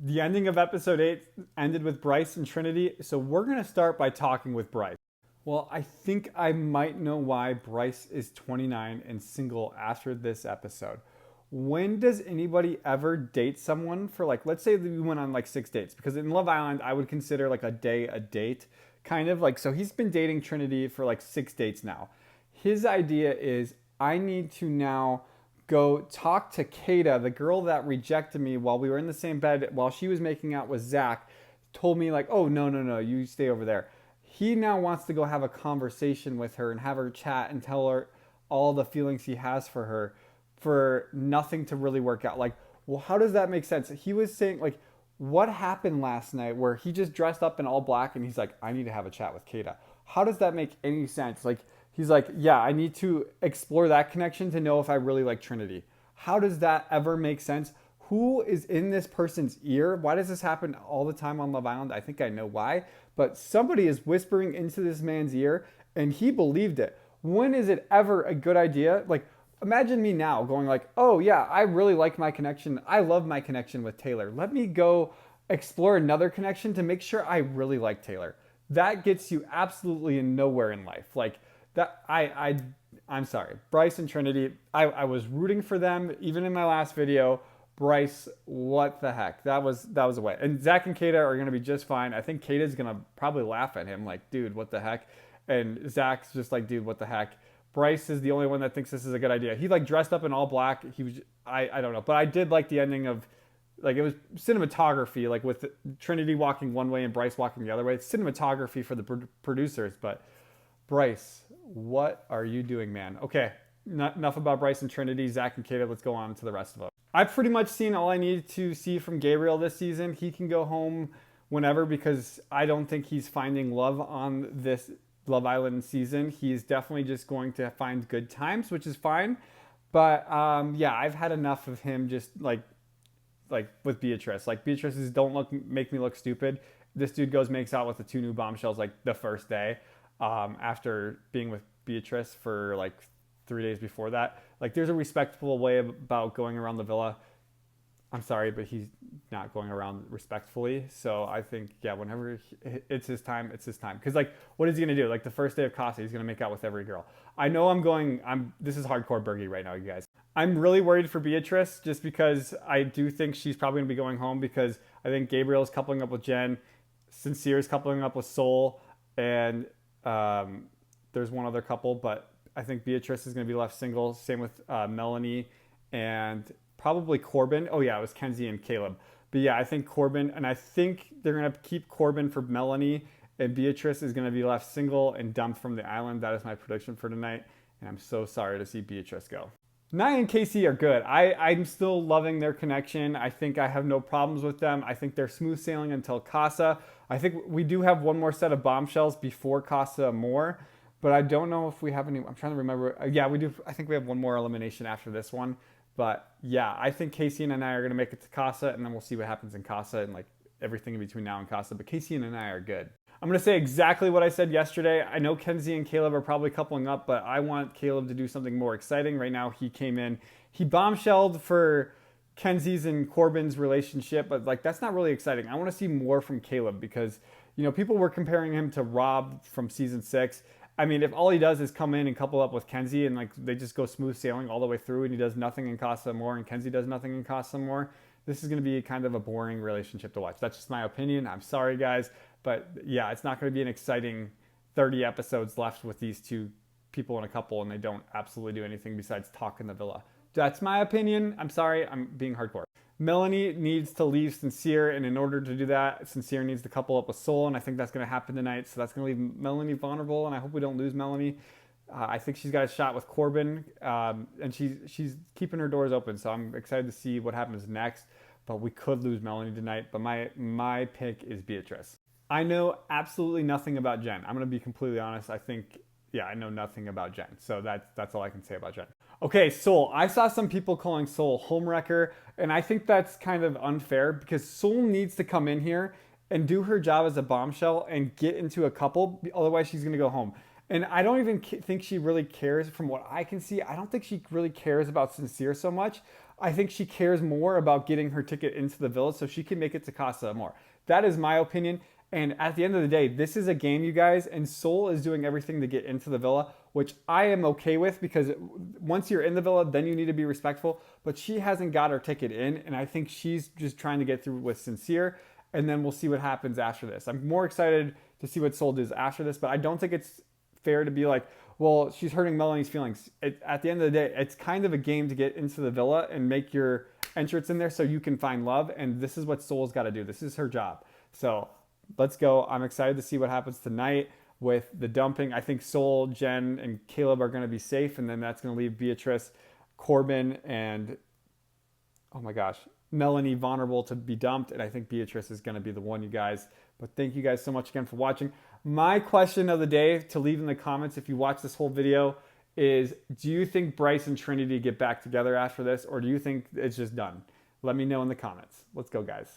The ending of episode 8 ended with Bryce and Trinity, so we're going to start by talking with Bryce. Well, I think I might know why Bryce is 29 and single after this episode. When does anybody ever date someone for, like, let's say that we went on like 6 dates? Because in Love Island, I would consider like a day a date, kind of like, so he's been dating Trinity for like 6 dates now. His idea is, I need to now go talk to Kata, the girl that rejected me while we were in the same bed while she was making out with Zach, told me like, oh, no, no, no, you stay over there. He now wants to go have a conversation with her and have her chat and tell her all the feelings he has for nothing to really work out. Like, well, how does that make sense? He was saying like, what happened last night where he just dressed up in all black and he's like, I need to have a chat with Kata. How does that make any sense? Like, he's like, yeah, I need to explore that connection to know if I really like Trinity. How does that ever make sense? Who is in this person's ear? Why does this happen all the time on Love Island? I think I know why, but somebody is whispering into this man's ear and he believed it. When is it ever a good idea? Like, imagine me now going like, oh yeah, I really like my connection. I love my connection with Taylor. Let me go explore another connection to make sure I really like Taylor. That gets you absolutely nowhere in life. Like that, I'm sorry, Bryce and Trinity. I was rooting for them even in my last video. Bryce, what the heck? That was a way. And Zach and Kata are gonna be just fine. I think Kata's gonna probably laugh at him, like, dude, what the heck? And Zach's just like, dude, what the heck? Bryce is the only one that thinks this is a good idea. He like dressed up in all black. He was, I don't know, but I did like the ending of, like, it was cinematography, like with Trinity walking one way and Bryce walking the other way. It's cinematography for the producers. But Bryce, what are you doing, man? Okay, enough about Bryce and Trinity, Zach and Kata. Let's go on to the rest of them. I've pretty much seen all I need to see from Gabriel this season. He can go home whenever because I don't think he's finding love on this Love Island season. He's definitely just going to find good times, which is fine. But yeah, I've had enough of him just like with Beatrice. Like, Beatrice is don't make me look stupid. This dude goes makes out with the 2 new bombshells like the first day after being with Beatrice for like 3 days before that. Like, there's a respectful way about going around the villa. I'm sorry, but he's not going around respectfully. So I think, yeah, whenever it's his time, it's his time. Because, like, what is he going to do? Like, the first day of Casa, he's going to make out with every girl. I know this is hardcore Bergie right now, you guys. I'm really worried for Beatrice just because I do think she's probably going to be going home because I think Gabriel's coupling up with Jen, Sincere's coupling up with Soul, and there's one other couple, but I think Beatrice is going to be left single. Same with Melanie and probably Corbin. Oh yeah, it was Kenzie and Caleb. But yeah, I think Corbin, and I think they're going to keep Corbin for Melanie, and Beatrice is going to be left single and dumped from the island. That is my prediction for tonight, and I'm so sorry to see Beatrice go. Nia and Casey are good. I'm still loving their connection. I think I have no problems with them. I think they're smooth sailing until Casa. I think we do have one more set of bombshells before Casa Amor, but I don't know if we have any. I'm trying to remember. Yeah, we do. I think we have one more elimination after this one. But yeah, I think Casey and I are going to make it to Casa, and then we'll see what happens in Casa and like everything in between now and Casa. But Casey and I are good. I'm going to say exactly what I said yesterday. I know Kenzie and Caleb are probably coupling up, but I want Caleb to do something more exciting. Right now, he came in, he bombshelled for Kenzie's and Corbin's relationship, but like that's not really exciting. I want to see more from Caleb because, you know, people were comparing him to Rob from season 6. I mean, if all he does is come in and couple up with Kenzie and like they just go smooth sailing all the way through and he does nothing in Casa Amor and Kenzie does nothing in Casa Amor, this is going to be kind of a boring relationship to watch. That's just my opinion. I'm sorry, guys. But yeah, it's not going to be an exciting 30 episodes left with these 2 people in a couple and they don't absolutely do anything besides talk in the villa. That's my opinion. I'm sorry. I'm being hardcore. Melanie needs to leave Sincere, and in order to do that, Sincere needs to couple up with Soul, and I think that's going to happen tonight. So that's going to leave Melanie vulnerable, and I hope we don't lose Melanie. I think she's got a shot with Corbin, and she's keeping her doors open. So I'm excited to see what happens next. But we could lose Melanie tonight. But my pick is Beatrice. I know absolutely nothing about Jen. I'm going to be completely honest. I know nothing about Jen. So that's all I can say about Jen. Okay, Soul. I saw some people calling Soul homewrecker, and I think that's kind of unfair because Soul needs to come in here and do her job as a bombshell and get into a couple. Otherwise, she's going to go home. And I don't even think she really cares from what I can see. I don't think she really cares about Sincere so much. I think she cares more about getting her ticket into the villa so she can make it to Casa Amor. That is my opinion. And at the end of the day, this is a game, you guys, and Sol is doing everything to get into the villa, which I am okay with because once you're in the villa, then you need to be respectful. But she hasn't got her ticket in, and I think she's just trying to get through with Sincere, and then we'll see what happens after this. I'm more excited to see what Sol does after this, but I don't think it's fair to be like, well, she's hurting Melanie's feelings. At the end of the day, it's kind of a game to get into the villa and make your entrance in there so you can find love, and this is what Sol's got to do. This is her job. So let's go. I'm excited to see what happens tonight with the dumping. I think Sol, Jen, and Caleb are going to be safe, and then that's going to leave Beatrice, Corbin, and oh my gosh, Melanie vulnerable to be dumped, and I think Beatrice is going to be the one, you guys. But thank you guys so much again for watching. My question of the day to leave in the comments if you watch this whole video is, do you think Bryce and Trinity get back together after this, or do you think it's just done? Let me know in the comments. Let's go, guys.